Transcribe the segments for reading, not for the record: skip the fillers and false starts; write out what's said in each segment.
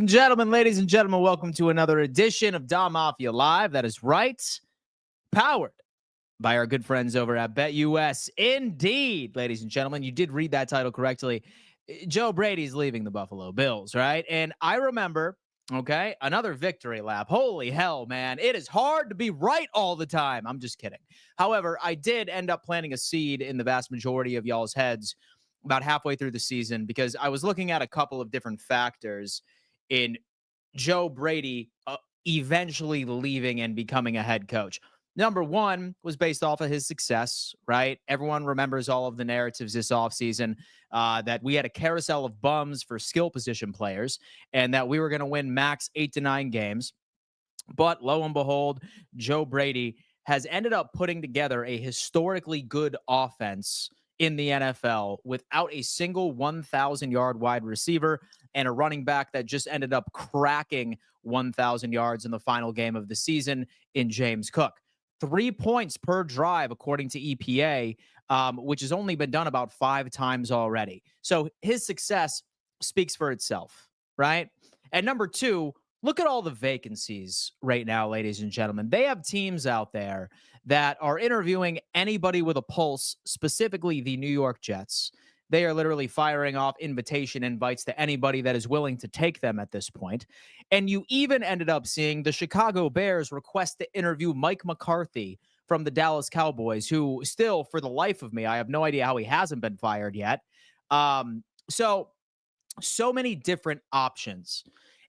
ladies and gentlemen, welcome to another edition of Dom Mafia Live. That is right, powered by our good friends over at BetUS. Indeed, ladies and gentlemen, you did read that title correctly. Joe Brady's leaving the Buffalo Bills, right? And I remember, okay, another victory lap. Holy hell, man. It is hard to be right all the time. I'm just kidding. However, I did end up planting a seed in the vast majority of y'all's heads about halfway through the season because I was looking at a couple of different factors in Joe Brady eventually leaving and becoming a head coach. Number one was based off of his success, right? Everyone remembers all of the narratives this offseason that we had a carousel of bums for skill position players and that we were going to win max 8 to 9 games. But lo and behold, Joe Brady has ended up putting together a historically good offense in the NFL without a single 1,000-yard wide receiver and a running back that just ended up cracking 1,000 yards in the final game of the season in James Cook. 3 points per drive, according to EPA, which has only been done about 5 times already. So his success speaks for itself, right? And number two, look at all the vacancies right now, ladies and gentlemen. They have teams out there that are interviewing anybody with a pulse, specifically the New York Jets. They are literally firing off invitation invites to anybody that is willing to take them at this point. And you even ended up seeing the Chicago Bears request to interview Mike McCarthy from the Dallas Cowboys, who still, for the life of me, I have no idea how he hasn't been fired yet. So many different options.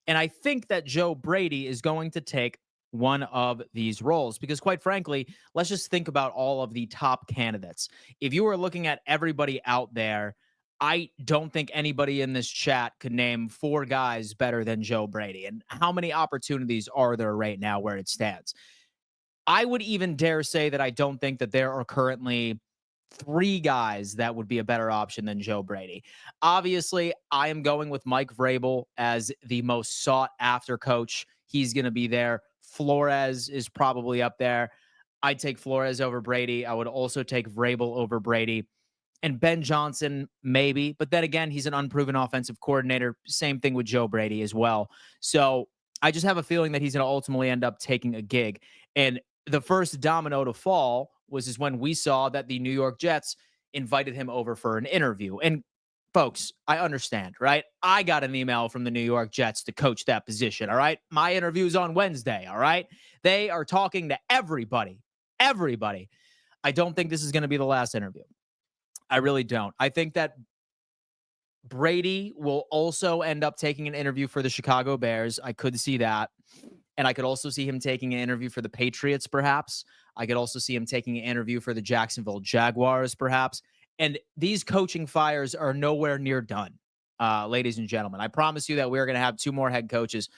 And I think that Joe Brady is going to take one of these roles because, quite frankly, let's just think about all of the top candidates. If you were looking at everybody out there, I don't think anybody in this chat could name 4 guys better than Joe Brady. And how many opportunities are there right now where it stands? I would even dare say that I don't think that there are currently 3 guys that would be a better option than Joe Brady. Obviously, I am going with Mike Vrabel as the most sought after coach. He's going to be there. Flores is probably up there. I'd take Flores over Brady. I would also take Vrabel over Brady. And Ben Johnson, maybe. But then again, he's an unproven offensive coordinator. Same thing with Joe Brady as well. So I just have a feeling that he's going to ultimately end up taking a gig. And the first domino to fall was when we saw that the New York Jets invited him over for an interview. And folks, I understand, right? I got an email from the New York Jets to coach that position, all right? My interview's on Wednesday, all right? They are talking to everybody. Everybody. I don't think this is going to be the last interview. I really don't. I think that Brady will also end up taking an interview for the Chicago Bears. I could see that. And I could also see him taking an interview for the Patriots, perhaps. I could also see him taking an interview for the Jacksonville Jaguars, perhaps. And these coaching fires are nowhere near done, ladies and gentlemen. I promise you that we're going to have 2 more head coaches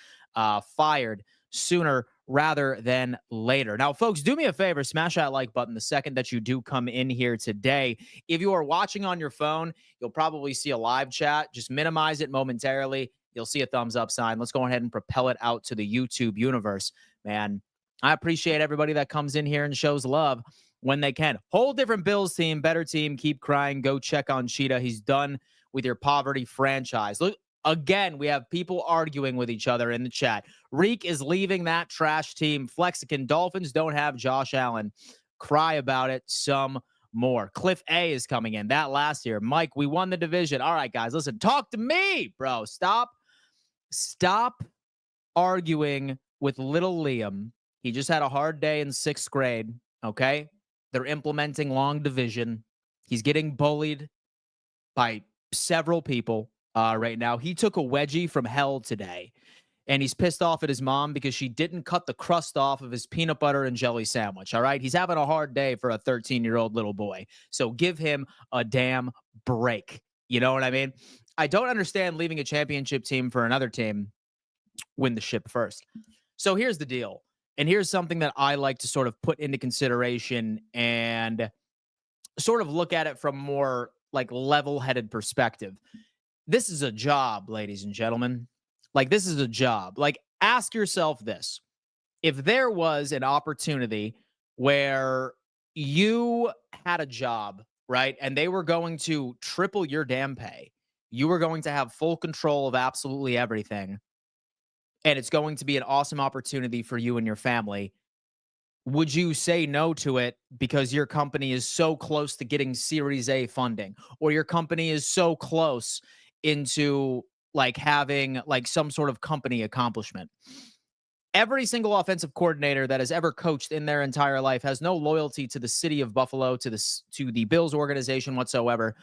fired sooner rather than later. Now, folks, do me a favor, smash that like button the second that you do come in here today. If you are watching on your phone, you'll probably see a live chat. Just minimize it momentarily. You'll see a thumbs up sign. Let's go ahead and propel it out to the YouTube universe, man. I appreciate everybody that comes in here and shows love when they can. Whole different Bills team, better team. Keep crying. Go check on Cheetah. He's done with your poverty franchise. Look, again, we have people arguing with each other in the chat. Reek is leaving that trash team. Flexican Dolphins don't have Josh Allen. Cry about it some more. Cliff A is coming in. That last year. Mike, we won the division. All right, guys, listen, talk to me, bro. Stop arguing with little Liam. He just had a hard day in 6th grade, okay? They're implementing long division. He's getting bullied by several people right now. He took a wedgie from hell today, and he's pissed off at his mom because she didn't cut the crust off of his peanut butter and jelly sandwich, all right? He's having a hard day for a 13-year-old little boy, so give him a damn break. You know what I mean? I don't understand leaving a championship team for another team. Win the ship first. So here's the deal. And here's something that I like to sort of put into consideration and sort of look at it from more like level-headed perspective. This is a job, ladies and gentlemen. Like, this is a job. Like, ask yourself this. If there was an opportunity where you had a job, right, and they were going to triple your damn pay, you were going to have full control of absolutely everything, and it's going to be an awesome opportunity for you and your family, would you say no to it because your company is so close to getting Series A funding, or your company is so close into like having like some sort of company accomplishment? Every single offensive coordinator that has ever coached in their entire life has no loyalty to the city of Buffalo, to the Bills organization whatsoever.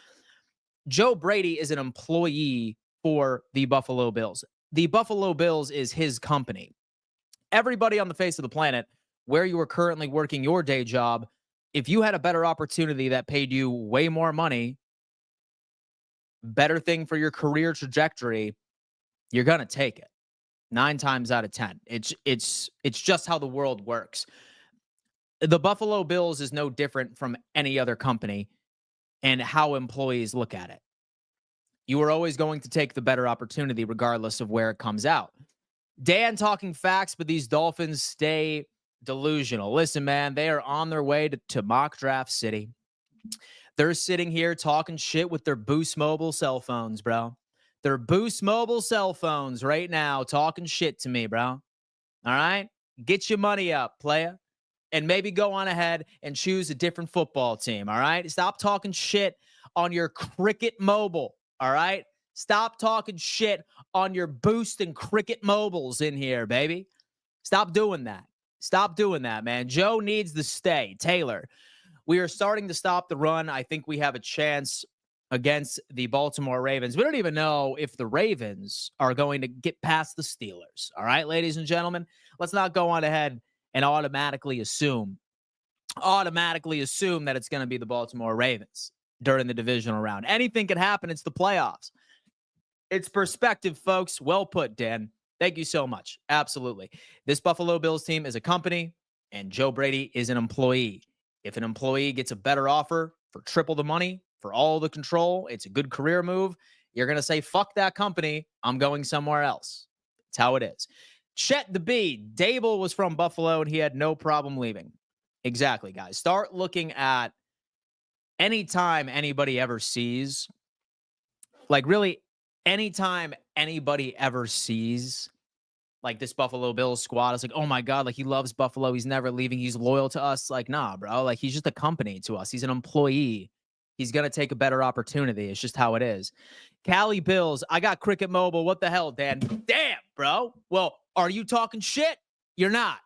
Joe Brady is an employee for the Buffalo Bills. The Buffalo Bills is his company. Everybody on the face of the planet, where you are currently working your day job, if you had a better opportunity that paid you way more money, better thing for your career trajectory, you're going to take it. 9 times out of 10. It's just how the world works. The Buffalo Bills is no different from any other company and how employees look at it. You are always going to take the better opportunity regardless of where it comes out. Dan talking facts, but these Dolphins stay delusional. Listen, man, they are on their way to mock draft city. They're sitting here talking shit with their Boost Mobile cell phones, bro. Their Boost Mobile cell phones right now talking shit to me, bro. All right? Get your money up, playa. And maybe go on ahead and choose a different football team, all right? Stop talking shit on your Cricket Mobile, all right? Stop talking shit on your Boost and Cricket Mobiles in here, baby. Stop doing that. Stop doing that, man. Joe needs to stay. Taylor, we are starting to stop the run. I think we have a chance against the Baltimore Ravens. We don't even know if the Ravens are going to get past the Steelers. All right, ladies and gentlemen, let's not go on ahead and automatically assume that it's going to be the Baltimore Ravens during the divisional round. Anything could happen. It's the playoffs. It's perspective, folks. Well put, Dan. Thank you so much. Absolutely. This Buffalo Bills team is a company, and Joe Brady is an employee. If an employee gets a better offer for triple the money, for all the control, it's a good career move. You're going to say, fuck that company. I'm going somewhere else. That's how it is. Chet the Bee. Dable was from Buffalo, and he had no problem leaving. Exactly, guys. Start looking at anytime anybody ever sees, like really anytime anybody ever sees like this Buffalo Bills squad, it's like, oh my God, like he loves Buffalo. He's never leaving. He's loyal to us. Like, nah, bro. Like he's just a company to us. He's an employee. He's going to take a better opportunity. It's just how it is. Cali Bills. I got Cricket Mobile. What the hell, Dan? Damn, bro. Well, are you talking shit? You're not.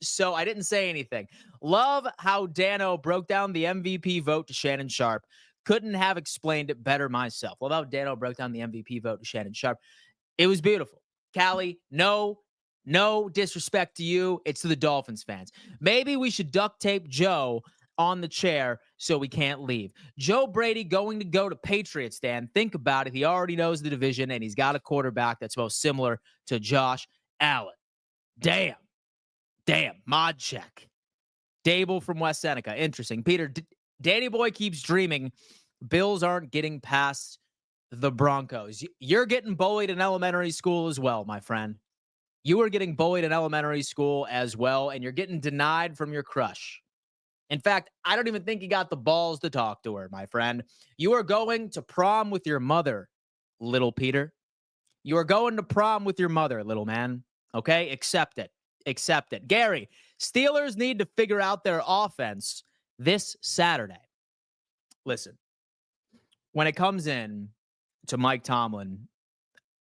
So I didn't say anything. Love how Dano broke down the MVP vote to Shannon Sharp. Couldn't have explained it better myself. Love how Dano broke down the MVP vote to Shannon Sharp. It was beautiful. Callie, no disrespect to you. It's to the Dolphins fans. Maybe we should duct tape Joe on the chair so we can't leave. Joe Brady going to go to Patriots, Dan. Think about it. He already knows the division, and he's got a quarterback that's most similar to Josh Allen. Damn. Mod check. Dable from West Seneca. Interesting. Peter, Danny Boy keeps dreaming Bills aren't getting past the Broncos. You're getting bullied in elementary school as well, my friend. You were getting bullied in elementary school as well, and you're getting denied from your crush. In fact, I don't even think you got the balls to talk to her, my friend. You are going to prom with your mother, little Peter. You are going to prom with your mother, little man. Okay? Accept it. Gary, Steelers need to figure out their offense this Saturday. Listen, when it comes in to Mike Tomlin,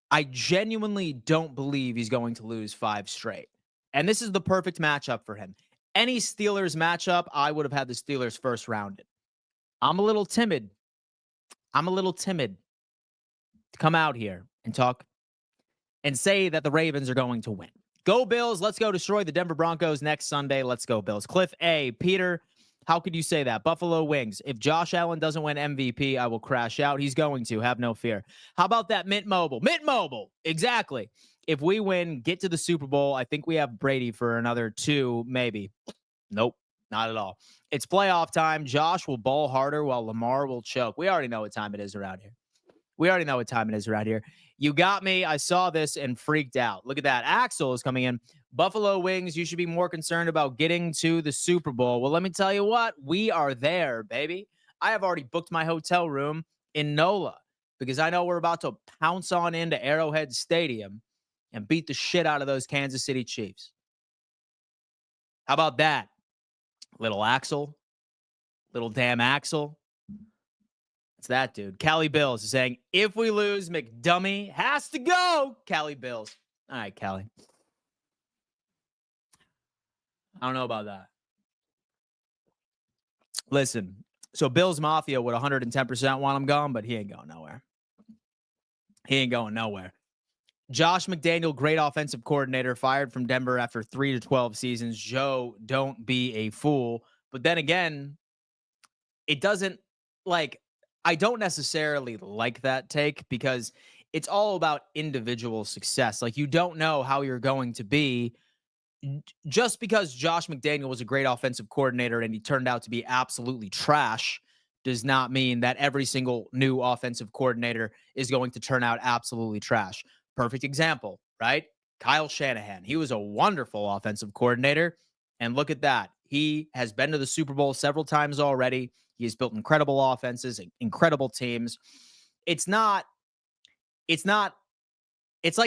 I genuinely don't believe he's going to lose 5 straight. And this is the perfect matchup for him. Any Steelers matchup, I would have had the Steelers first rounded. I'm a little timid to come out here and talk and say that the Ravens are going to win. Go Bills. Let's go destroy the Denver Broncos next Sunday. Let's go Bills. Cliff A. Peter, how could you say that? Buffalo Wings. If Josh Allen doesn't win MVP, I will crash out. He's going to. Have no fear. How about that Mint Mobile? Mint Mobile. Exactly. If we win, get to the Super Bowl, I think we have Brady for another 2, maybe. Nope, not at all. It's playoff time. Josh will ball harder while Lamar will choke. We already know what time it is around here. You got me. I saw this and freaked out. Look at that. Axel is coming in. Buffalo Wings, you should be more concerned about getting to the Super Bowl. Well, let me tell you what. We are there, baby. I have already booked my hotel room in NOLA because I know we're about to pounce on into Arrowhead Stadium. and beat the shit out of those Kansas City Chiefs. How about that? Little Axel. Little damn Axel. It's that dude. Cali Bills is saying, if we lose, McDummy has to go. Cali Bills. All right, Cali. I don't know about that. Listen, so Bills Mafia would 110% want him gone, but he ain't going nowhere. He ain't going nowhere. Josh McDaniel, great offensive coordinator, fired from Denver after 3 to 12 seasons. Joe, don't be a fool. But then again, it doesn't, like, I don't necessarily like that take because it's all about individual success. Like, you don't know how you're going to be. Just because Josh McDaniel was a great offensive coordinator and he turned out to be absolutely trash does not mean that every single new offensive coordinator is going to turn out absolutely trash. Perfect example, right? Kyle Shanahan. He was a wonderful offensive coordinator. And look at that. He has been to the Super Bowl several times already. He has built incredible offenses, incredible teams. It's like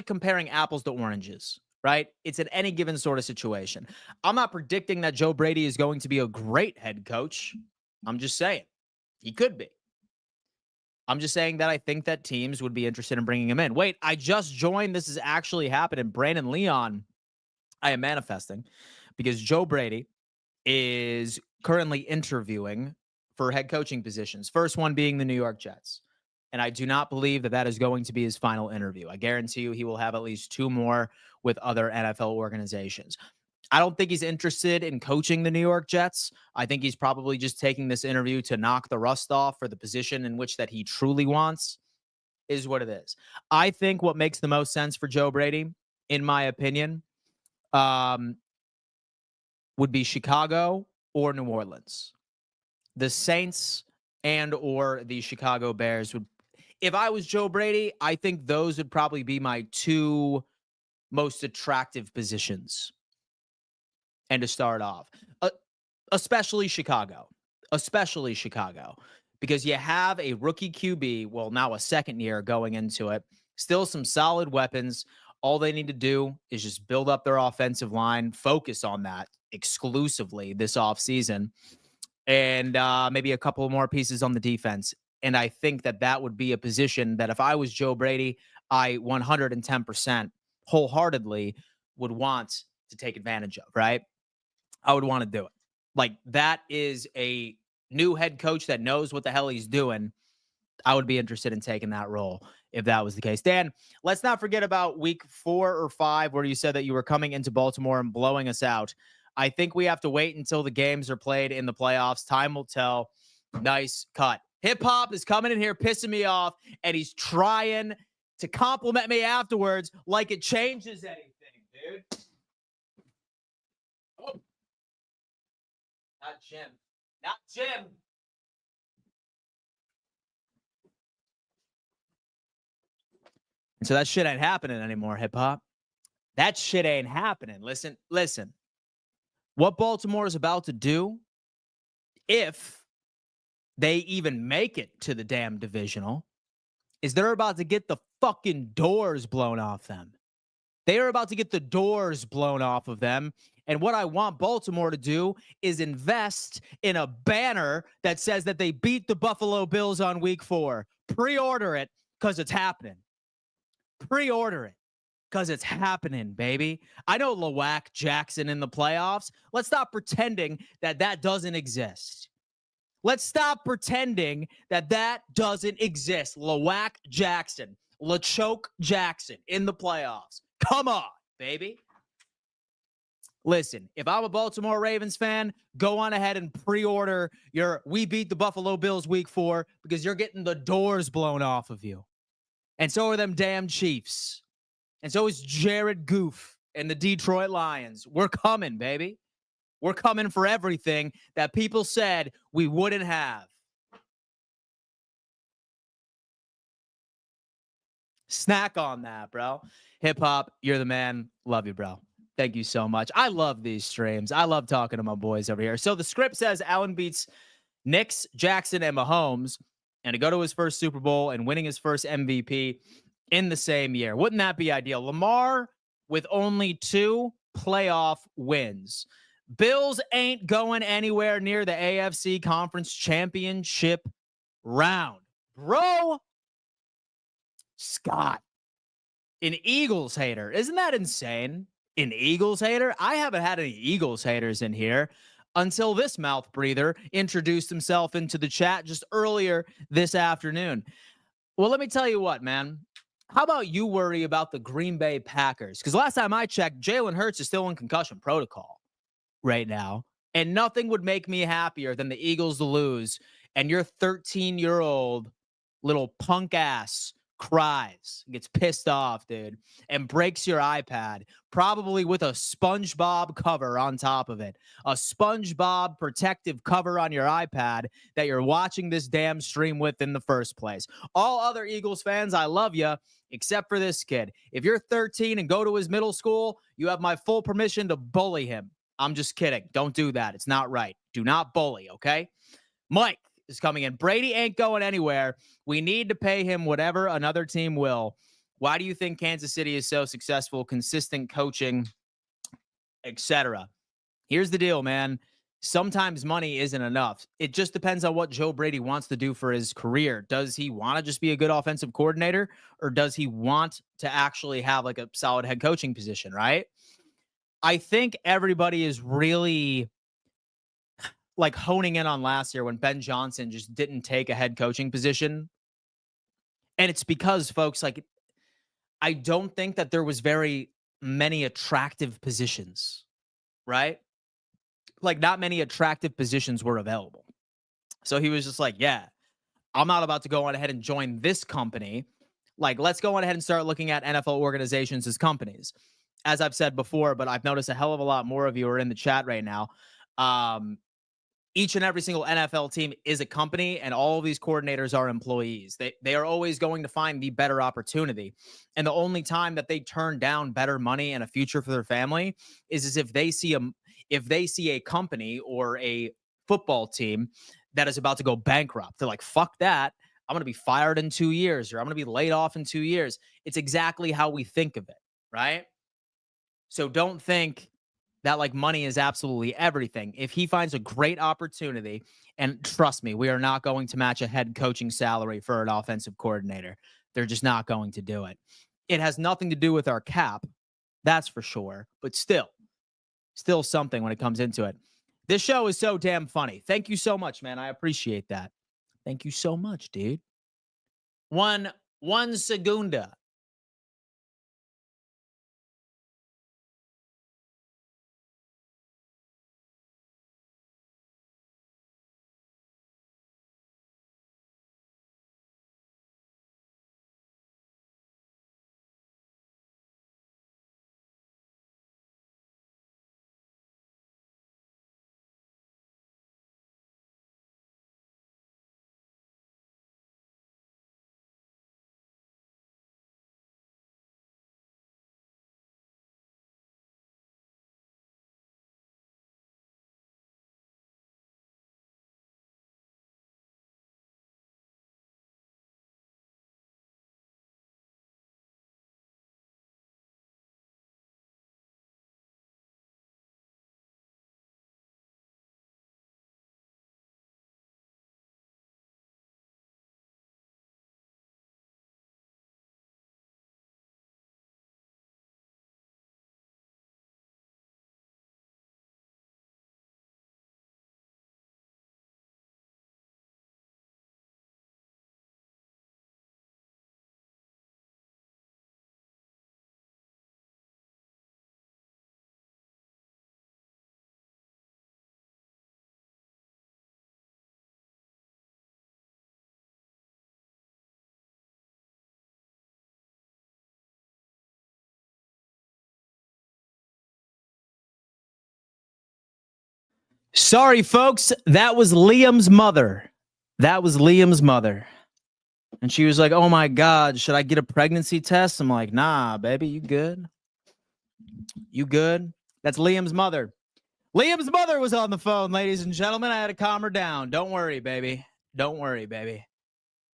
comparing apples to oranges, right? It's in any given sort of situation. I'm not predicting that Joe Brady is going to be a great head coach. I'm just saying he could be. I'm just saying that I think that teams would be interested in bringing him in. Wait, I just joined. This is actually happening. Brandon Leon, I am manifesting because Joe Brady is currently interviewing for head coaching positions. First one being the New York Jets. And I do not believe that that is going to be his final interview. I guarantee you he will have at least 2 more with other NFL organizations. I don't think he's interested in coaching the New York Jets. I think he's probably just taking this interview to knock the rust off for the position in which that he truly wants, is what it is. I think what makes the most sense for Joe Brady, in my opinion, would be Chicago or New Orleans. The Saints and or the Chicago Bears would, if I was Joe Brady, I think those would probably be my 2 most attractive positions. And to start off, especially Chicago, because you have a rookie QB, well, now a second year going into it, still some solid weapons. All they need to do is just build up their offensive line, focus on that exclusively this offseason, and maybe a couple more pieces on the defense. And I think that that would be a position that if I was Joe Brady, I 110% wholeheartedly would want to take advantage of, right? I would want to do it. Like, that is a new head coach that knows what the hell he's doing. I would be interested in taking that role if that was the case. Dan, let's not forget about week 4 or 5 where you said that you were coming into Baltimore and blowing us out. I think we have to wait until the games are played in the playoffs. Time will tell. Nice cut. Hip Hop is coming in here pissing me off, and he's trying to compliment me afterwards like it changes anything, dude. Oh. Not Jim. Not Jim. And so that shit ain't happening anymore, Hip Hop. That shit ain't happening. Listen. What Baltimore is about to do, if they even make it to the damn divisional, is they're about to get the fucking doors blown off them. They are about to get the doors blown off of them. And what I want Baltimore to do is invest in a banner that says that they beat the Buffalo Bills on week 4. Pre-order it because it's happening. Pre-order it because it's happening, baby. I know Lawak Jackson in the playoffs. Let's stop pretending that that doesn't exist. Let's stop pretending that that doesn't exist. Lawak Jackson, LaChoke Jackson in the playoffs. Come on, baby. Listen, if I'm a Baltimore Ravens fan, go on ahead and pre-order your We Beat the Buffalo Bills week 4 because you're getting the doors blown off of you. And so are them damn Chiefs. And so is Jared Goff and the Detroit Lions. We're coming, baby. We're coming for everything that people said we wouldn't have. Snack on that, bro. Hip Hop, you're the man. Love you, bro. Thank you so much. I love these streams. I love talking to my boys over here. So the script says Allen beats Knicks, Jackson, and Mahomes, and to go to his first Super Bowl and winning his first MVP in the same year. Wouldn't that be ideal? Lamar with only 2 playoff wins. Bills ain't going anywhere near the AFC Conference Championship round. Bro, Scott, an Eagles hater. Isn't that insane? An Eagles hater? I haven't had any Eagles haters in here until this mouth breather introduced himself into the chat just earlier this afternoon. Well, let me tell you what, man. How about you worry about the Green Bay Packers? Because last time I checked, Jalen Hurts is still in concussion protocol right now. And nothing would make me happier than the Eagles to lose and your 13-year-old little punk ass cries, gets pissed off, dude, and breaks your iPad, probably with a SpongeBob cover on top of it. A SpongeBob protective cover on your iPad that you're watching this damn stream with in the first place. All other Eagles fans, I love you, except for this kid. If you're 13 and go to his middle school, you have my full permission to bully him. I'm just kidding. Don't do that. It's not right. Do not bully, okay? Mike is coming in. Brady ain't going anywhere. We need to pay him whatever another team will. Why do you think Kansas City is so successful? Consistent coaching, etc. Here's the deal, man. Sometimes money isn't enough. It just depends on what Joe Brady wants to do for his career. Does he want to just be a good offensive coordinator, or does he want to actually have like a solid head coaching position, right? I think everybody is really like honing in on last year when Ben Johnson just didn't take a head coaching position. And it's because, folks, like, I don't think that there was very many attractive positions, right? Like, not many attractive positions were available. So he was just like, yeah, I'm not about to go on ahead and join this company. Like, let's go on ahead and start looking at NFL organizations as companies. As I've said before, but I've noticed a hell of a lot more of you are in the chat right now. Each and every single NFL team is a company, and all of these coordinators are employees. They are always going to find the better opportunity. And the only time that they turn down better money and a future for their family is if they see a company or a football team that is about to go bankrupt. They're like, fuck that. I'm going to be fired in 2 years, or I'm going to be laid off in 2 years. It's exactly how we think of it, right? So don't think that like money is absolutely everything. If he finds a great opportunity, and trust me, we are not going to match a head coaching salary for an offensive coordinator. They're just not going to do it. It has nothing to do with our cap. That's for sure. But still something when it comes into it. This show is so damn funny. Thank you so much, man. I appreciate that. Thank you so much, dude. One segunda. Sorry, folks. That was Liam's mother. And she was like, oh my God, should I get a pregnancy test? I'm like, nah, baby, you good? You good? That's Liam's mother. Liam's mother was on the phone, ladies and gentlemen. I had to calm her down. Don't worry, baby. Don't worry, baby.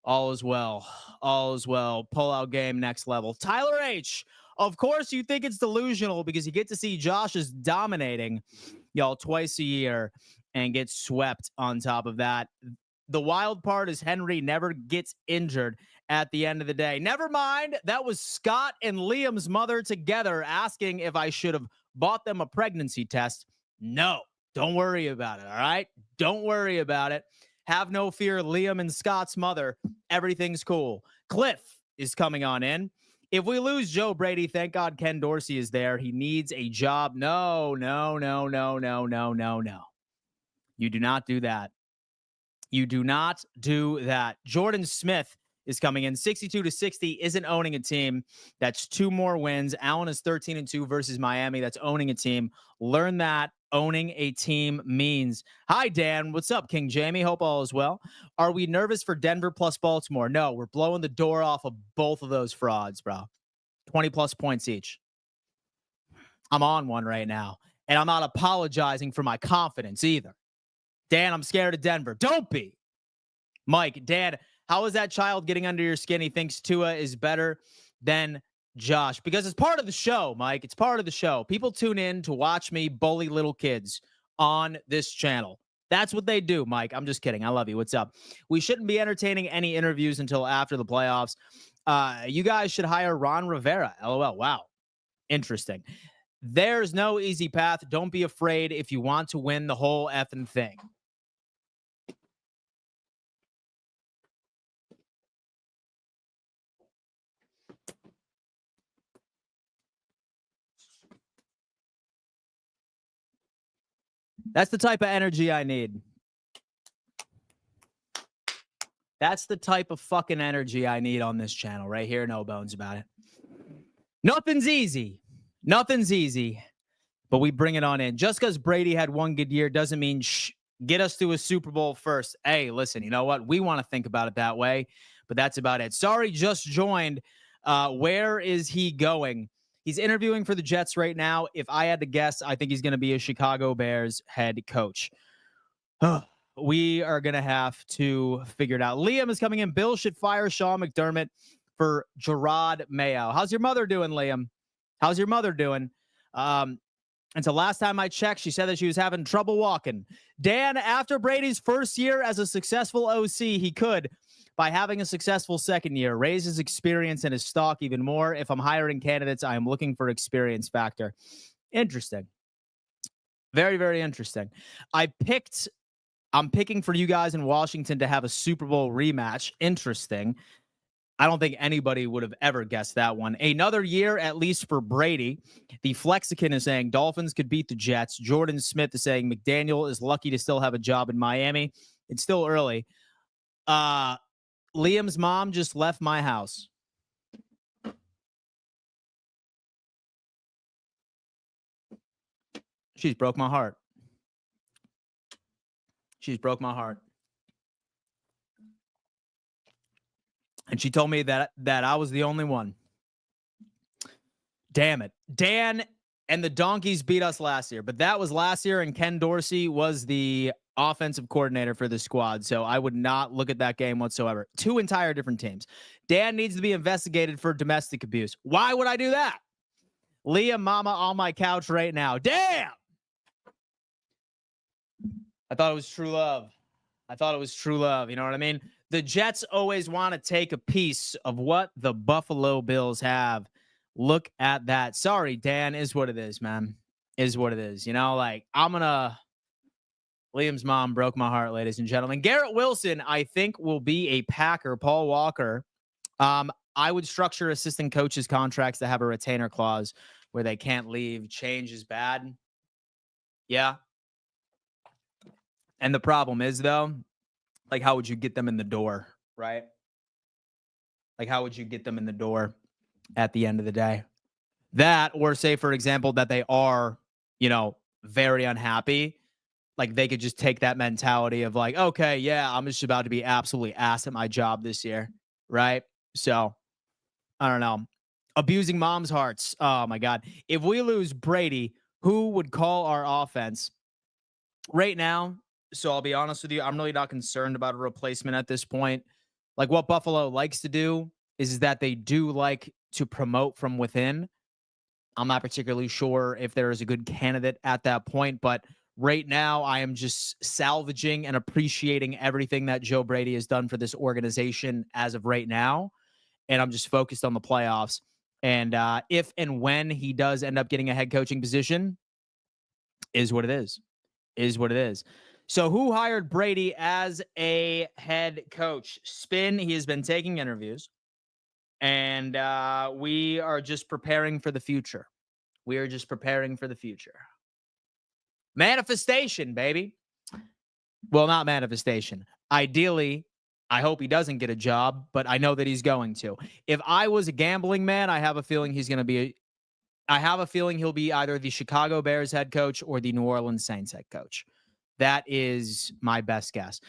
All is well. All is well. Pull out game next level. Tyler H. Of course, you think it's delusional because you get to see Josh is dominating y'all twice a year and get swept on top of that. The wild part is Henry never gets injured at the end of the day. Never mind, that was Scott and Liam's mother together asking if I should have bought them a pregnancy test. No, don't worry about it, all right? Don't worry about it. Have no fear, Liam and Scott's mother. Everything's cool. Cliff is coming on in. If we lose Joe Brady, thank God Ken Dorsey is there. He needs a job. No. You do not do that. You do not do that. Jordan Smith is coming in 62-60, isn't owning a team. That's 2 more wins. Allen is 13-2 versus Miami. That's owning a team. Learn that owning a team means. Hi, Dan. What's up, King Jamie? Hope all is well. Are we nervous for Denver plus Baltimore? No, we're blowing the door off of both of those frauds, bro. 20 plus points each. I'm on one right now, and I'm not apologizing for my confidence either. Dan, I'm scared of Denver. Don't be. Mike, Dan, how is that child getting under your skin? He thinks Tua is better than Josh because it's part of the show, Mike. It's part of the show. People tune in to watch me bully little kids on this channel. That's what they do, Mike. I'm just kidding. I love you. What's up? We shouldn't be entertaining any interviews until after the playoffs. You guys should hire Ron Rivera. LOL. Wow. Interesting. There's no easy path. Don't be afraid if you want to win the whole effing thing. That's the type of energy I need. That's the type of fucking energy I need on this channel right here. No bones about it. Nothing's easy. Nothing's easy. But we bring it on in. Just because Brady had one good year doesn't mean get us to a Super Bowl first. Hey, listen, you know what? We want to think about it that way, but that's about it. Sorry, just joined. Where is he going? He's interviewing for the Jets right now. If I had to guess, I think he's going to be a Chicago Bears head coach. We are going to have to figure it out. Liam is coming in. Bill should fire Sean McDermott for Gerard Mayo. How's your mother doing, Liam? How's your mother doing? Until last time I checked, she said that she was having trouble walking. Dan, after Brady's first year as a successful OC, he could, by having a successful second year, raise his experience and his stock even more. If I'm hiring candidates, I am looking for experience factor. Interesting. Very, very interesting. I'm picking for you guys in Washington to have a Super Bowl rematch. Interesting. I don't think anybody would have ever guessed that one. Another year, at least for Brady. The Flexican is saying Dolphins could beat the Jets. Jordan Smith is saying McDaniel is lucky to still have a job in Miami. It's still early. Liam's mom just left my house. She's broke my heart. She's broke my heart. And she told me that I was the only one. Damn it. Dan and the Donkeys beat us last year, but that was last year, and Ken Dorsey was the offensive coordinator for the squad, so I would not look at that game whatsoever. 2 entire different teams. Dan needs to be investigated for domestic abuse. Why would I do that? Liam mama on my couch right now. Damn! I thought it was true love. I thought it was true love. You know what I mean? The Jets always want to take a piece of what the Buffalo Bills have. Look at that. Sorry, Dan, is what it is, man. Is what it is. You know, like, Liam's mom broke my heart, ladies and gentlemen. Garrett Wilson, I think, will be a Packer. Paul Walker. I would structure assistant coaches' contracts to have a retainer clause where they can't leave. Change is bad. Yeah. And the problem is, though, like, how would you get them in the door, right? Like, how would you get them in the door at the end of the day? That, or say, for example, that they are, very unhappy. Like, they could just take that mentality of like, okay, yeah, I'm just about to be absolutely ass at my job this year, right? So, I don't know. Abusing moms' hearts. Oh, my God. If we lose Brady, who would call our offense? Right now, so I'll be honest with you, I'm really not concerned about a replacement at this point. Like, what Buffalo likes to do is that they do like to promote from within. I'm not particularly sure if there is a good candidate at that point, but right now I am just salvaging and appreciating everything that Joe Brady has done for this organization as of right now. And I'm just focused on the playoffs. And if and when he does end up getting a head coaching position, is what it is. Is what it is. So who hired Brady as a head coach? Spin, he has been taking interviews. And we are just preparing for the future. We are just preparing for the future. Manifestation, baby. Well, not manifestation. Ideally, I hope he doesn't get a job, but I know that he's going to. If I was a gambling man, I have a feeling I have a feeling he'll be either the Chicago Bears head coach or the New Orleans Saints head coach. That is my best guess.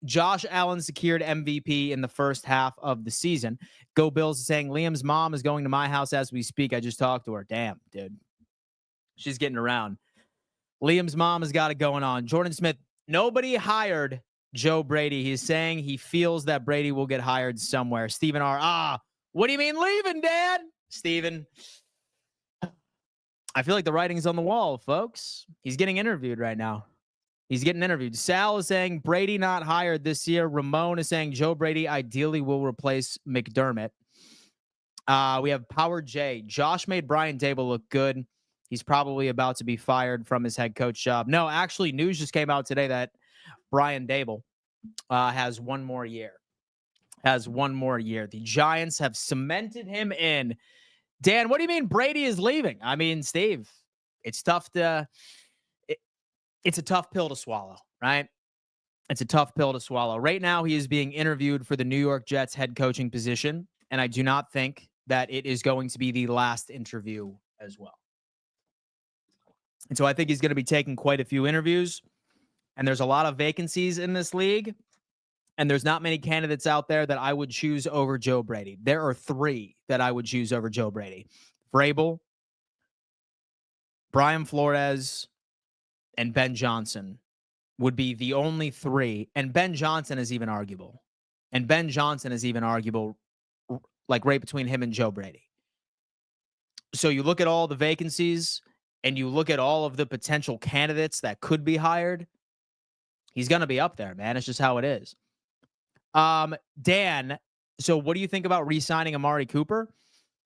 Josh Allen secured MVP in the first half of the season. Go Bills is saying Liam's mom is going to my house as we speak. I just talked to her. Damn, dude. She's getting around. Liam's mom has got it going on. Jordan Smith, nobody hired Joe Brady. He's saying he feels that Brady will get hired somewhere. Stephen R. What do you mean leaving, Dad? Stephen, I feel like the writing's on the wall, folks. He's getting interviewed right now. He's getting interviewed. Sal is saying Brady not hired this year. Ramon is saying Joe Brady ideally will replace McDermott. We have Power J. Josh made Brian Dable look good. He's probably about to be fired from his head coach job. No, actually, news just came out today that Brian Dable has one more year. The Giants have cemented him in. Dan, what do you mean Brady is leaving? I mean, Steve, it's tough to... It's a tough pill to swallow, right? It's a tough pill to swallow. Right now, he is being interviewed for the New York Jets head coaching position, and I do not think that it is going to be the last interview as well. And so I think he's going to be taking quite a few interviews, and there's a lot of vacancies in this league, and there's not many candidates out there that I would choose over Joe Brady. There are 3 that I would choose over Joe Brady. Vrabel, Brian Flores, and Ben Johnson would be the only 3. And Ben Johnson is even arguable. Like right between him and Joe Brady. So you look at all the vacancies and you look at all of the potential candidates that could be hired. He's going to be up there, man. It's just how it is. Dan, so what do you think about re-signing Amari Cooper?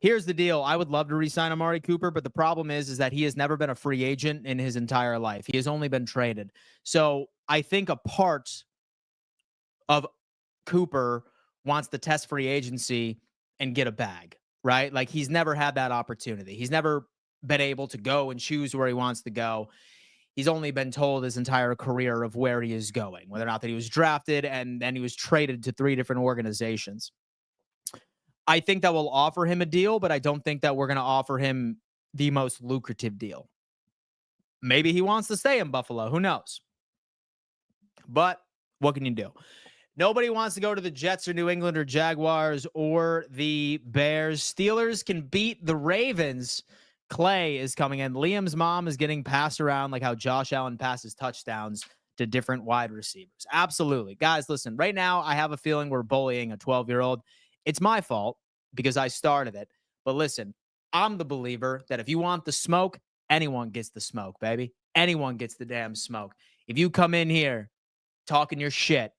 Here's the deal. I would love to re-sign Amari Cooper, but the problem is that he has never been a free agent in his entire life. He has only been traded. So I think a part of Cooper wants to test free agency and get a bag, right? Like he's never had that opportunity. He's never been able to go and choose where he wants to go. He's only been told his entire career of where he is going, whether or not that he was drafted and then he was traded to 3 different organizations. I think that we'll offer him a deal, but I don't think that we're going to offer him the most lucrative deal. Maybe he wants to stay in Buffalo. Who knows? But what can you do? Nobody wants to go to the Jets or New England or Jaguars or the Bears. Steelers can beat the Ravens. Clay is coming in. Liam's mom is getting passed around like how Josh Allen passes touchdowns to different wide receivers. Absolutely. Guys, listen, right now I have a feeling we're bullying a 12-year-old. It's my fault because I started it. But listen, I'm the believer that if you want the smoke, anyone gets the smoke, baby. Anyone gets the damn smoke. If you come in here talking your shit,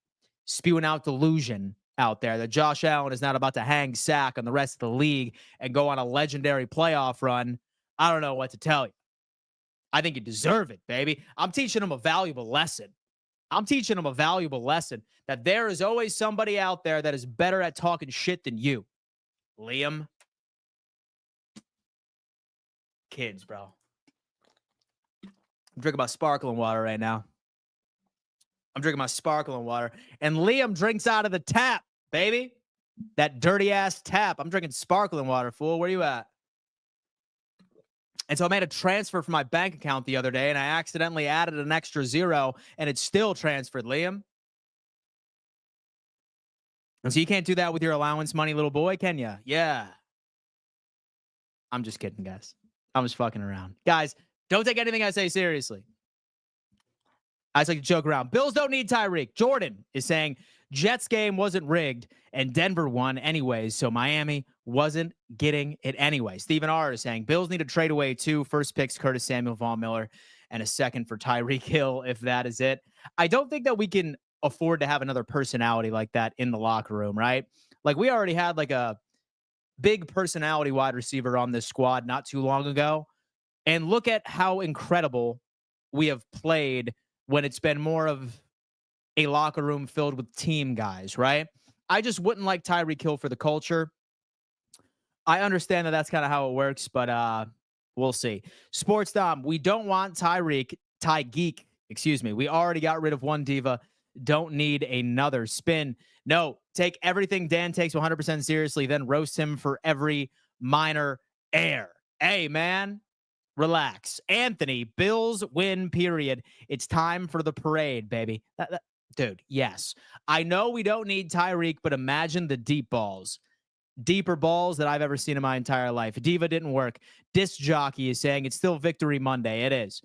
spewing out delusion out there that Josh Allen is not about to hang sack on the rest of the league and go on a legendary playoff run, I don't know what to tell you. I think you deserve it, baby. I'm teaching him a valuable lesson. That there is always somebody out there that is better at talking shit than you. Liam. Kids, bro. I'm drinking my sparkling water right now. And Liam drinks out of the tap, baby. That dirty ass tap. I'm drinking sparkling water, fool. Where you at? And so I made a transfer from my bank account the other day, and I accidentally added an extra 0, and it's still transferred, Liam. And so you can't do that with your allowance money, little boy, can you? Yeah. I'm just kidding, guys. I'm just fucking around. Guys, don't take anything I say seriously. I just like to joke around. Bills don't need Tyreek. Jordan is saying Jets game wasn't rigged, and Denver won anyways, so Miami wasn't getting it anyway. Stephen R. is saying, Bills need to trade away 2 first picks, Curtis Samuel, Von Miller, and a second for Tyreek Hill, if that is it. I don't think that we can afford to have another personality like that in the locker room, right? Like, we already had like a big personality wide receiver on this squad not too long ago. And look at how incredible we have played when it's been more of a locker room filled with team guys, right? I just wouldn't like Tyreek Hill for the culture. I understand that that's kind of how it works, but we'll see. Sports Dom, we don't want Ty Geek, excuse me. We already got rid of one diva. Don't need another spin. No, take everything Dan takes 100% seriously, then roast him for every minor error. Hey, man, relax. Anthony, Bills win, period. It's time for the parade, baby. Dude, yes. I know we don't need Tyreek, but imagine the deep balls. Deeper balls that I've ever seen in my entire life. Diva didn't work. Disc Jockey is saying it's still Victory Monday. It is.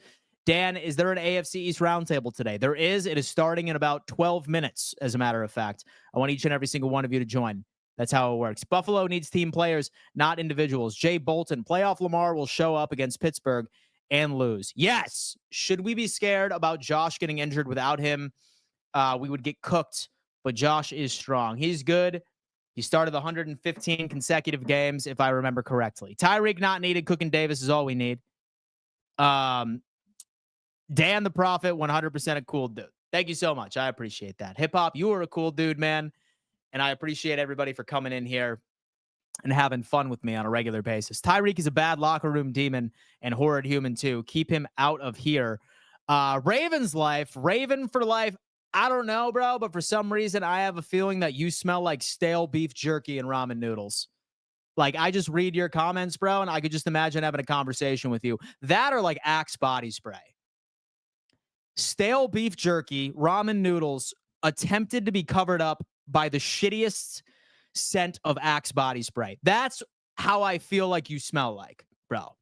Dan, is there an AFC East roundtable today? There is. It is starting in about 12 minutes, as a matter of fact. I want each and every single one of you to join. That's how it works. Buffalo needs team players, not individuals. Jay Bolton, playoff Lamar will show up against Pittsburgh and lose. Yes. Should we be scared about Josh getting injured without him? We would get cooked, but Josh is strong. He's good. He started 115 consecutive games, if I remember correctly. Tyreek not needed. Cook and Davis is all we need. Dan the Prophet, 100% a cool dude. Thank you so much. I appreciate that. Hip Hop, you are a cool dude, man. And I appreciate everybody for coming in here and having fun with me on a regular basis. Tyreek is a bad locker room demon and horrid human too. Keep him out of here. Raven for life. I don't know, bro, but for some reason, I have a feeling that you smell like stale beef jerky and ramen noodles. Like, I just read your comments, bro, and I could just imagine having a conversation with you. That or like Axe body spray. Stale beef jerky, ramen noodles, attempted to be covered up by the shittiest scent of Axe body spray. That's how I feel like you smell like, bro.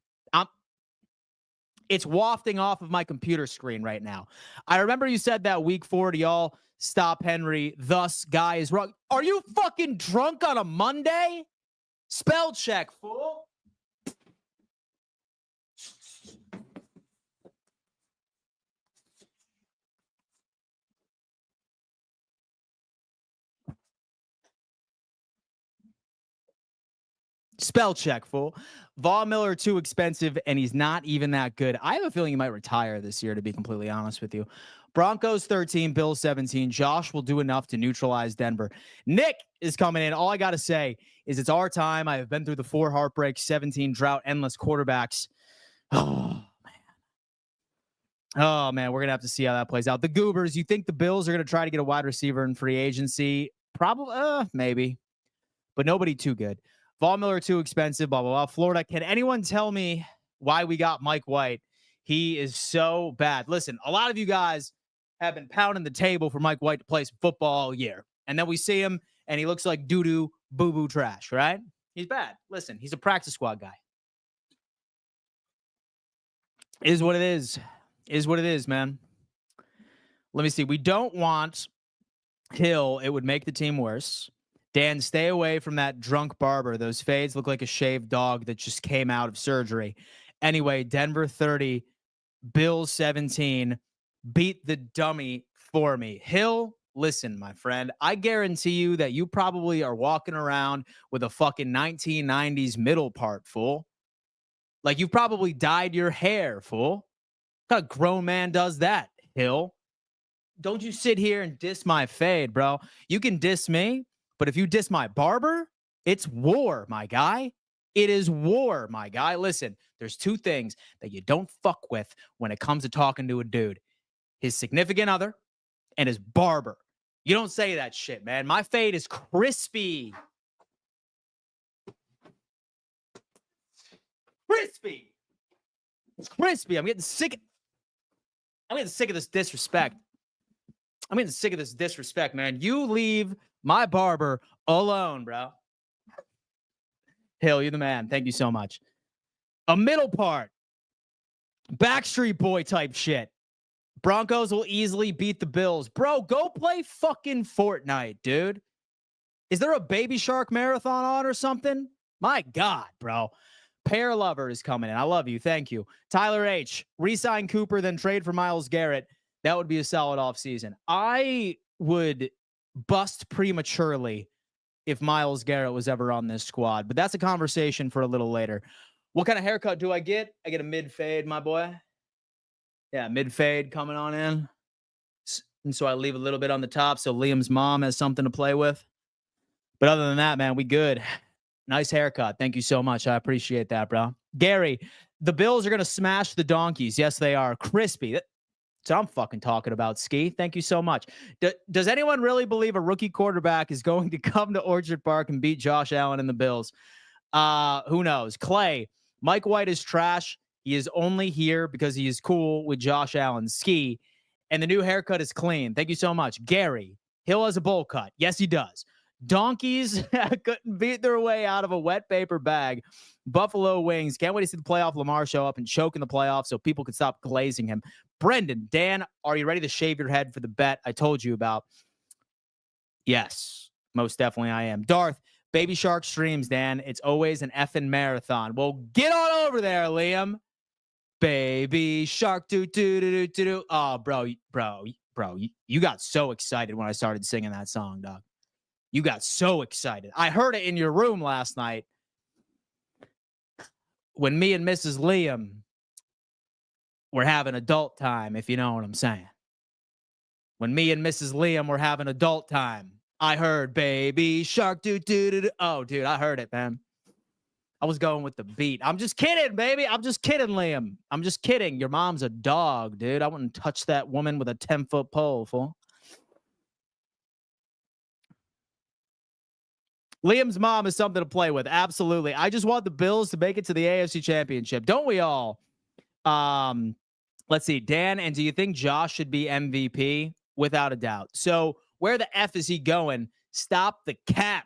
It's wafting off of my computer screen right now. I remember you said that week 4 to y'all, stop Henry, thus guy is wrong. Are you fucking drunk on a Monday? Spell check, fool. Spell check, fool. Von Miller too expensive, and he's not even that good. I have a feeling he might retire this year, to be completely honest with you. Broncos 13, Bills 17. Josh will do enough to neutralize Denver. Nick is coming in. All I got to say is it's our time. I have been through the 4 heartbreaks, 17 drought, endless quarterbacks. Oh, man, we're going to have to see how that plays out. The Goobers, you think the Bills are going to try to get a wide receiver in free agency? Probably, maybe, but nobody too good. Von Miller too expensive, blah, blah, blah. Florida, can anyone tell me why we got Mike White? He is so bad. Listen, a lot of you guys have been pounding the table for Mike White to play some football all year. And then we see him, and he looks like doo-doo, boo-boo trash, right? He's bad. Listen, he's a practice squad guy. Is what it is. Is what it is, man. Let me see. We don't want Hill. It would make the team worse. Dan, stay away from that drunk barber. Those fades look like a shaved dog that just came out of surgery. Anyway, Denver 30, Bills 17. Beat the dummy for me. Hill, listen, my friend, I guarantee you that you probably are walking around with a fucking 1990s middle part, fool. Like, you've probably dyed your hair, fool. What kind of grown man does that, Hill? Don't you sit here and diss my fade, bro. You can diss me, but if you diss my barber, it's war, my guy. It is war, my guy. Listen, there's 2 things that you don't fuck with when it comes to talking to a dude. His significant other and his barber. You don't say that shit, man. My fade is crispy. Crispy. It's crispy. I'm getting sick of this disrespect. I'm getting sick of this disrespect, man. You leave my barber alone, bro. Hill, you're the man. Thank you so much. A middle part. Backstreet Boy type shit. Broncos will easily beat the Bills. Bro, go play fucking Fortnite, dude. Is there a Baby Shark marathon on or something? My God, bro. Pear Lover is coming in. I love you. Thank you. Tyler H. Resign Cooper, then trade for Myles Garrett. That would be a solid offseason. I would bust prematurely if Myles Garrett was ever on this squad, but that's a conversation for a little later. What kind of haircut do I get? I get a mid fade, my boy. Yeah, mid fade coming on in. And so I leave a little bit on the top so Liam's mom has something to play with. But other than that, man, we good. Nice haircut. Thank you so much. I appreciate that, bro. Gary, the Bills are going to smash the Donkeys. Yes, they are. Crispy. So I'm fucking talking about, Ski. Thank you so much. Does anyone really believe a rookie quarterback is going to come to Orchard Park and beat Josh Allen and the Bills? Who knows? Clay, Mike White is trash. He is only here because he is cool with Josh Allen. Ski, and the new haircut is clean. Thank you so much. Gary, Hill has a bowl cut. Yes, he does. Donkeys couldn't beat their way out of a wet paper bag. Buffalo Wings. Can't wait to see the playoff Lamar show up and choke in the playoffs so people can stop glazing him. Brendan, Dan, are you ready to shave your head for the bet I told you about? Yes, most definitely I am. Darth, Baby Shark streams, Dan. It's always an effing marathon. Well, get on over there, Liam. Baby Shark, do. Oh, bro, you got so excited when I started singing that song, dog. You got so excited. I heard it in your room last night when me and Mrs. Liam were having adult time, if you know what I'm saying. When me and Mrs. Liam were having adult time, I heard Baby Shark, do. Oh, dude, I heard it, man. I was going with the beat. I'm just kidding, baby. I'm just kidding, Liam. I'm just kidding. Your mom's a dog, dude. I wouldn't touch that woman with a 10-foot pole, fool. Liam's mom is something to play with. Absolutely. I just want the Bills to make it to the AFC Championship. Don't we all? Let's see. Dan, and do you think Josh should be MVP? Without a doubt. So where the F is he going? Stop the cap.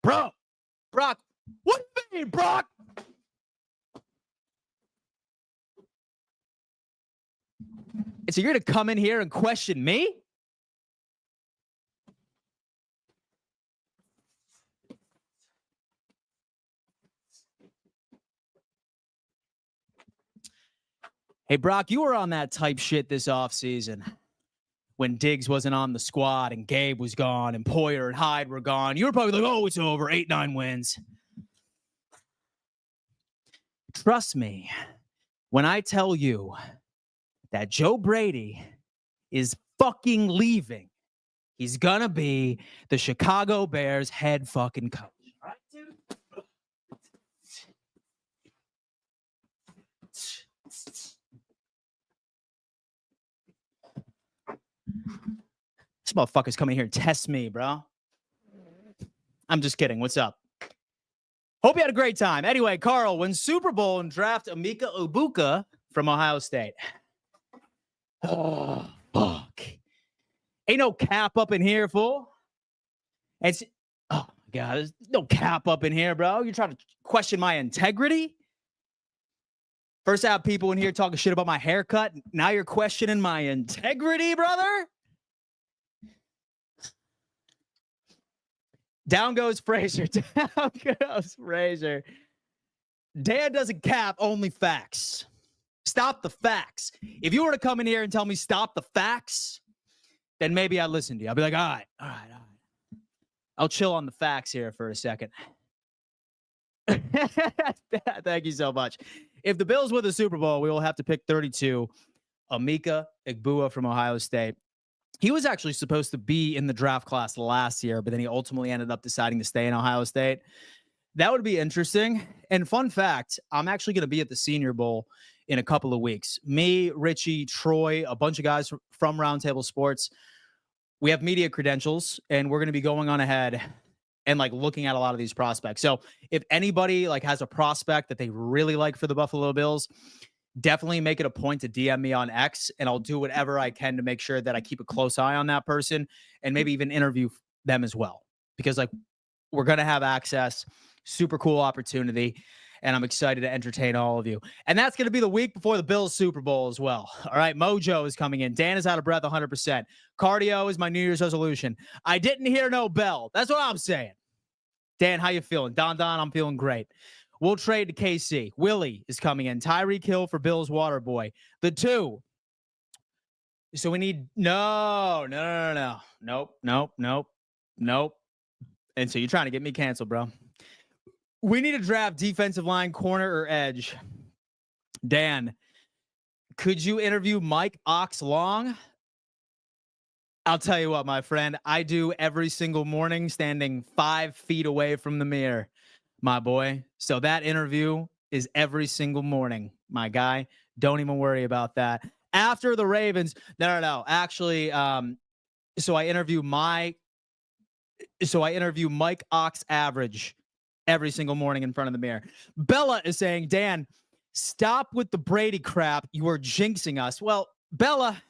Bro. Brock. What do you mean, Brock? And so you're going to come in here and question me? Hey, Brock, you were on that type shit this offseason when Diggs wasn't on the squad and Gabe was gone and Poyer and Hyde were gone. You were probably like, oh, it's over. 8-9 wins. Trust me when I tell you that Joe Brady is fucking leaving. He's going to be the Chicago Bears head fucking coach. All right, dude? This motherfucker's coming here and test me, bro. I'm just kidding. What's up? Hope you had a great time. Anyway, Carl, win Super Bowl and draft Emeka Egbuka from Ohio State. Oh, fuck. Ain't no cap up in here, fool. It's, oh, my God. There's no cap up in here, bro. You're trying to question my integrity? First, I have people in here talking shit about my haircut. Now you're questioning my integrity, brother? Down goes Frazier. Down goes Frazier. Dan doesn't cap, only facts. Stop the facts. If you were to come in here and tell me stop the facts, then maybe I'd listen to you. I'll be like, all right. I'll chill on the facts here for a second. Thank you so much. If the Bills win the Super Bowl, we will have to pick 32. Emeka Egbuka from Ohio State. He was actually supposed to be in the draft class last year, but then he ultimately ended up deciding to stay in Ohio State. That would be interesting. And fun fact, I'm actually going to be at the Senior Bowl in a couple of weeks. Me, Richie, Troy, a bunch of guys from Roundtable Sports. We have media credentials, and we're going to be going on ahead and like looking at a lot of these prospects. So if anybody like has a prospect that they really like for the Buffalo Bills, definitely make it a point to DM me on X, and I'll do whatever I can to make sure that I keep a close eye on that person and maybe even interview them as well. Because like we're going to have access, super cool opportunity. and I'm excited to entertain all of you. And that's going to be the week before the Bills Super Bowl as well. All right, Mojo is coming in. Dan is out of breath 100%. Cardio is my New Year's resolution. I didn't hear no bell. That's what I'm saying. Dan, how you feeling? Don, I'm feeling great. We'll trade to KC. Willie is coming in. Tyreek Hill for Bills Water Boy. The two. So we need no. Nope. And so you're trying to get me canceled, bro. We need to draft defensive line, corner, or edge. Dan, could you interview Mike Ox Long? I'll tell you what, my friend, I do every single morning standing 5 feet away from the mirror, my boy. So that interview is every single morning, my guy. Don't even worry about that. After the Ravens, no. Actually, so I interview Mike Ox Average every single morning in front of the mirror. Bella is saying, Dan, stop with the Brady crap. You are jinxing us. Well, Bella,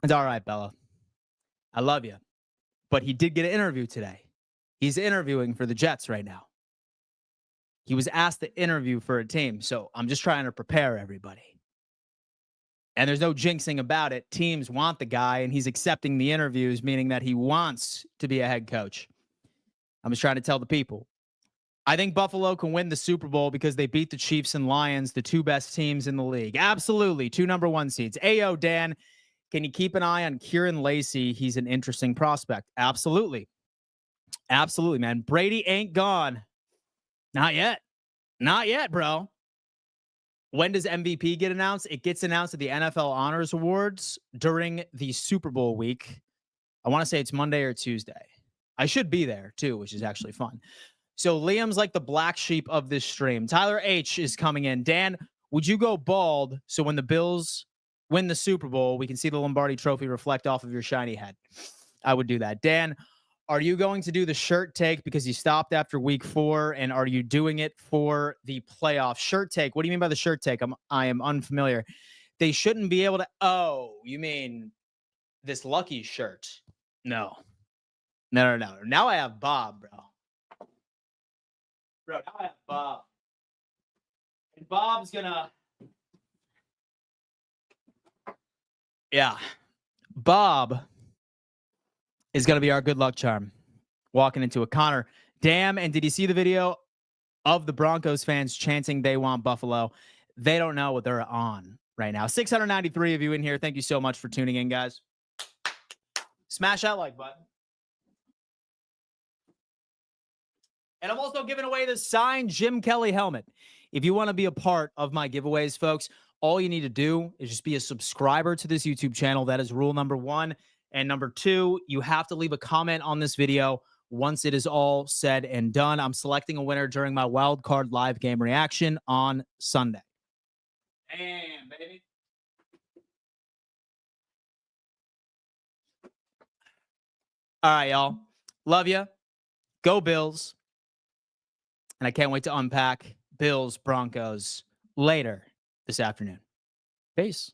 it's all right, Bella. I love you. But he did get an interview today. He's interviewing for the Jets right now. He was asked to interview for a team. So I'm just trying to prepare everybody. And there's no jinxing about it. Teams want the guy, and he's accepting the interviews, meaning that he wants to be a head coach. I'm just trying to tell the people. I think Buffalo can win the Super Bowl because they beat the Chiefs and Lions, the two best teams in the league. Absolutely. 2 number 1 seeds. Ayo, Dan, can you keep an eye on Kieran Lacy? He's an interesting prospect. Absolutely. Absolutely, man. Brady ain't gone. Not yet. Not yet, bro. When does MVP get announced? It gets announced at the NFL Honors Awards during the Super Bowl week. I want to say it's Monday or Tuesday. I should be there too, which is actually fun. So Liam's like the black sheep of this stream. Tyler H is coming in. Dan, would you go bald so when the Bills win the Super Bowl, we can see the Lombardi trophy reflect off of your shiny head? I would do that. Dan, are you going to do the shirt take because you stopped after week 4? And are you doing it for the playoff shirt take? What do you mean by the shirt take? I am unfamiliar. They shouldn't be able to. Oh, you mean this lucky shirt? No. Now I have Bob, bro. Now I have Bob. And Bob's gonna. Yeah. Bob is going to be our good luck charm walking into a Connor. Damn. And did you see the video of the Broncos fans chanting they want Buffalo? They don't know what they're on right now. 693 of you in here. Thank you so much for tuning in, guys. Smash that like button. And I'm also giving away the signed Jim Kelly helmet. If you want to be a part of my giveaways, folks, all you need to do is just be a subscriber to this YouTube channel. That is rule number 1. And number 2, you have to leave a comment on this video once it is all said and done. I'm selecting a winner during my wild card live game reaction on Sunday. Damn, baby. All right, y'all. Love you. Go Bills. And I can't wait to unpack Bills Broncos later this afternoon. Peace.